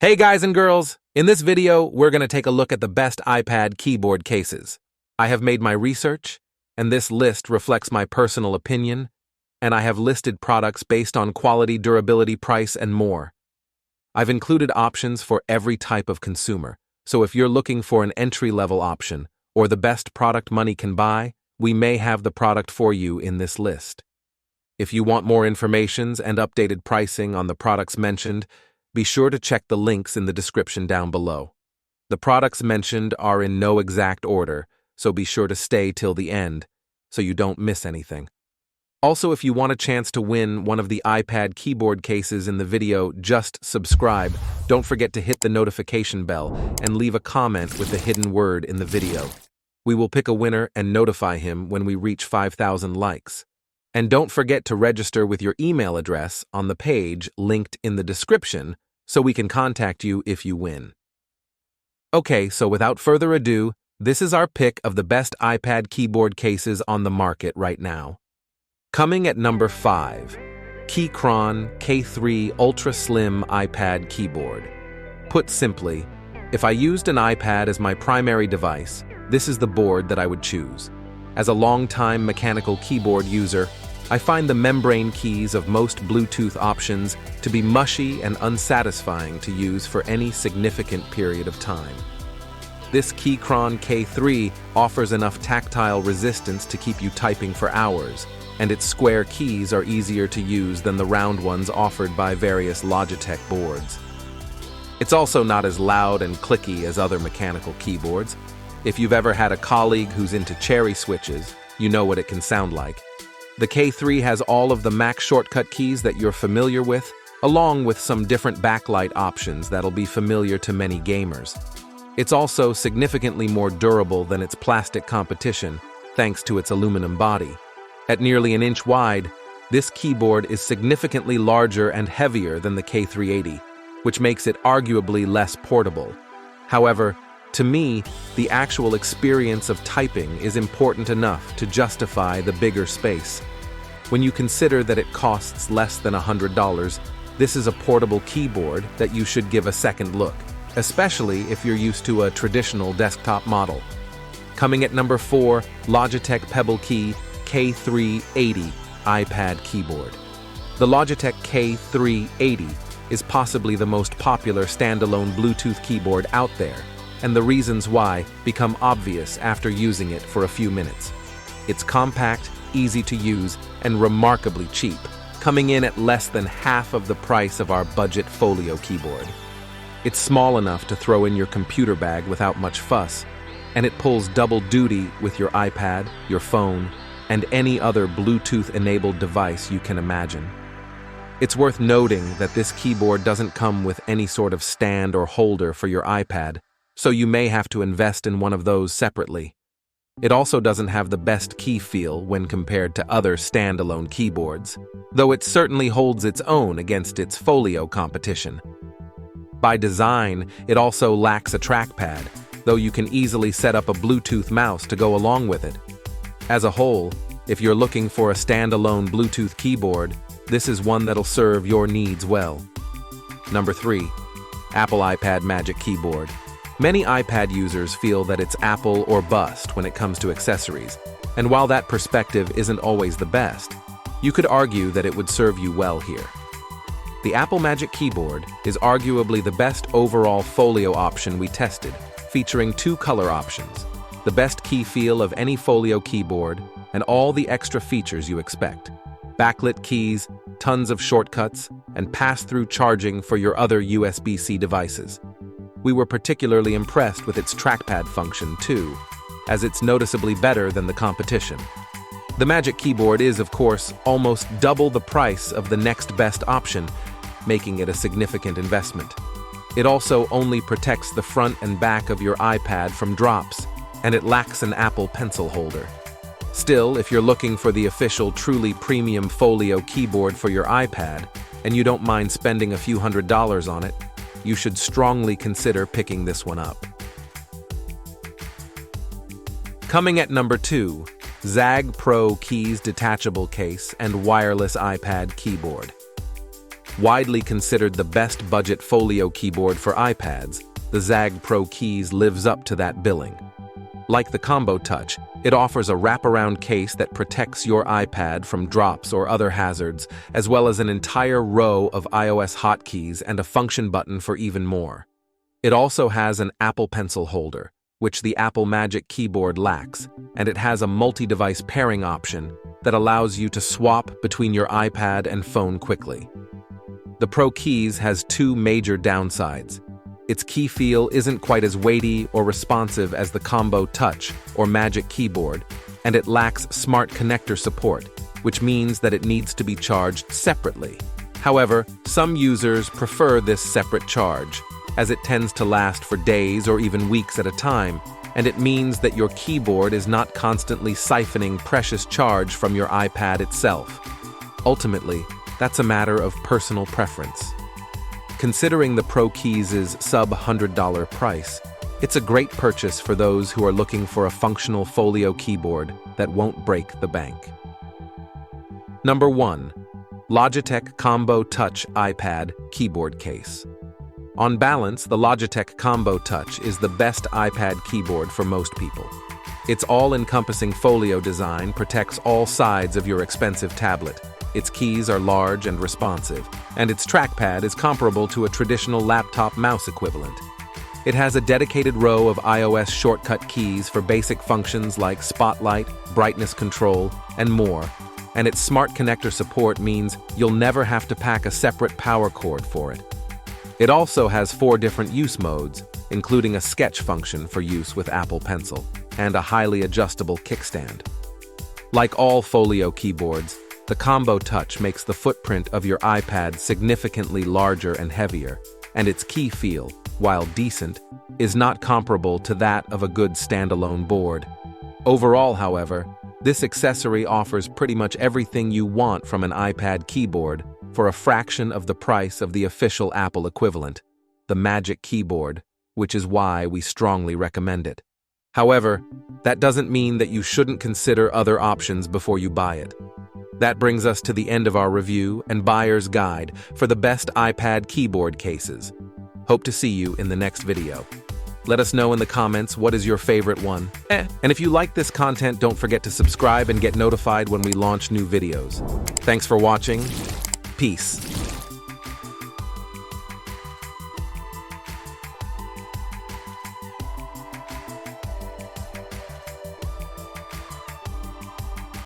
Hey guys and girls! In this video, we're going to take a look at the best iPad keyboard cases. I have made my research, and this list reflects my personal opinion, and I have listed products based on quality, durability, price, and more. I've included options for every type of consumer, so if you're looking for an entry-level option, or the best product money can buy, we may have the product for you in this list. If you want more information and updated pricing on the products mentioned, be sure to check the links in the description down below. The products mentioned are in no exact order, so be sure to stay till the end, so you don't miss anything. Also, if you want a chance to win one of the iPad keyboard cases in the video, just subscribe. Don't forget to hit the notification bell and leave a comment with the hidden word in the video. We will pick a winner and notify him when we reach 5,000 likes. And don't forget to register with your email address on the page linked in the description so we can contact you if you win. Okay, so without further ado, this is our pick of the best iPad keyboard cases on the market right now. Coming at number 5, Kyron K3 Ultra Slim iPad Keyboard. Put simply, if I used an iPad as my primary device, this is the board that I would choose. As a long-time mechanical keyboard user, I find the membrane keys of most Bluetooth options to be mushy and unsatisfying to use for any significant period of time. This Kyron K3 offers enough tactile resistance to keep you typing for hours, and its square keys are easier to use than the round ones offered by various Logitech boards. It's also not as loud and clicky as other mechanical keyboards. If you've ever had a colleague who's into cherry switches, you know what it can sound like. The K3 has all of the Mac shortcut keys that you're familiar with, along with some different backlight options that'll be familiar to many gamers. It's also significantly more durable than its plastic competition, thanks to its aluminum body. At nearly an inch wide, this keyboard is significantly larger and heavier than the K380, which makes it arguably less portable. However, to me, the actual experience of typing is important enough to justify the bigger space. When you consider that it costs less than $100, this is a portable keyboard that you should give a second look, especially if you're used to a traditional desktop model. Coming at number 4, Logitech Pebble Key K380 iPad Keyboard. The Logitech K380 is possibly the most popular standalone Bluetooth keyboard out there, and the reasons why become obvious after using it for a few minutes. It's compact, easy to use, and remarkably cheap, coming in at less than half of the price of our budget Folio keyboard. It's small enough to throw in your computer bag without much fuss, and it pulls double duty with your iPad, your phone, and any other Bluetooth-enabled device you can imagine. It's worth noting that this keyboard doesn't come with any sort of stand or holder for your iPad, so you may have to invest in one of those separately. It also doesn't have the best key feel when compared to other standalone keyboards, though it certainly holds its own against its Folio competition. By design, it also lacks a trackpad, though you can easily set up a Bluetooth mouse to go along with it. As a whole, if you're looking for a standalone Bluetooth keyboard, this is one that'll serve your needs well. Number 3, Apple iPad Magic Keyboard. Many iPad users feel that it's Apple or bust when it comes to accessories, and while that perspective isn't always the best, you could argue that it would serve you well here. The Apple Magic Keyboard is arguably the best overall Folio option we tested, featuring 2 color options, the best key feel of any Folio keyboard, and all the extra features you expect. Backlit keys, tons of shortcuts, and pass-through charging for your other USB-C devices. We were particularly impressed with its trackpad function too, as it's noticeably better than the competition. The Magic Keyboard is, of course, almost double the price of the next best option, making it a significant investment. It also only protects the front and back of your iPad from drops, and it lacks an Apple Pencil holder. Still, if you're looking for the official, truly premium Folio keyboard for your iPad, and you don't mind spending a few $100s on it, you should strongly consider picking this one up. Coming at number 2, Zagg Pro Keys Detachable Case and Wireless iPad Keyboard. Widely considered the best budget folio keyboard for iPads, the Zagg Pro Keys lives up to that billing. Like the Combo Touch, it offers a wraparound case that protects your iPad from drops or other hazards, as well as an entire row of iOS hotkeys and a function button for even more. It also has an Apple Pencil holder, which the Apple Magic Keyboard lacks, and it has a multi-device pairing option that allows you to swap between your iPad and phone quickly. The Pro Keys has two major downsides. Its key feel isn't quite as weighty or responsive as the Combo Touch or Magic Keyboard, and it lacks smart connector support, which means that it needs to be charged separately. However, some users prefer this separate charge, as it tends to last for days or even weeks at a time, and it means that your keyboard is not constantly siphoning precious charge from your iPad itself. Ultimately, that's a matter of personal preference. Considering the Pro Keys' sub-$100 price, it's a great purchase for those who are looking for a functional folio keyboard that won't break the bank. Number 1. Logitech Combo Touch iPad Keyboard Case. On balance, the Logitech Combo Touch is the best iPad keyboard for most people. Its all-encompassing folio design protects all sides of your expensive tablet. Its keys are large and responsive, and its trackpad is comparable to a traditional laptop mouse equivalent. It has a dedicated row of iOS shortcut keys for basic functions like spotlight, brightness control, and more, and its smart connector support means you'll never have to pack a separate power cord for it. It also has 4 different use modes, including a sketch function for use with Apple Pencil, and a highly adjustable kickstand. Like all folio keyboards, the Combo Touch makes the footprint of your iPad significantly larger and heavier, and its key feel, while decent, is not comparable to that of a good standalone board. Overall, however, this accessory offers pretty much everything you want from an iPad keyboard for a fraction of the price of the official Apple equivalent, the Magic Keyboard, which is why we strongly recommend it. However, that doesn't mean that you shouldn't consider other options before you buy it. That brings us to the end of our review and buyer's guide for the best iPad keyboard cases. Hope to see you in the next video. Let us know in the comments what is your favorite one. And if you like this content, don't forget to subscribe and get notified when we launch new videos. Thanks for watching. Peace.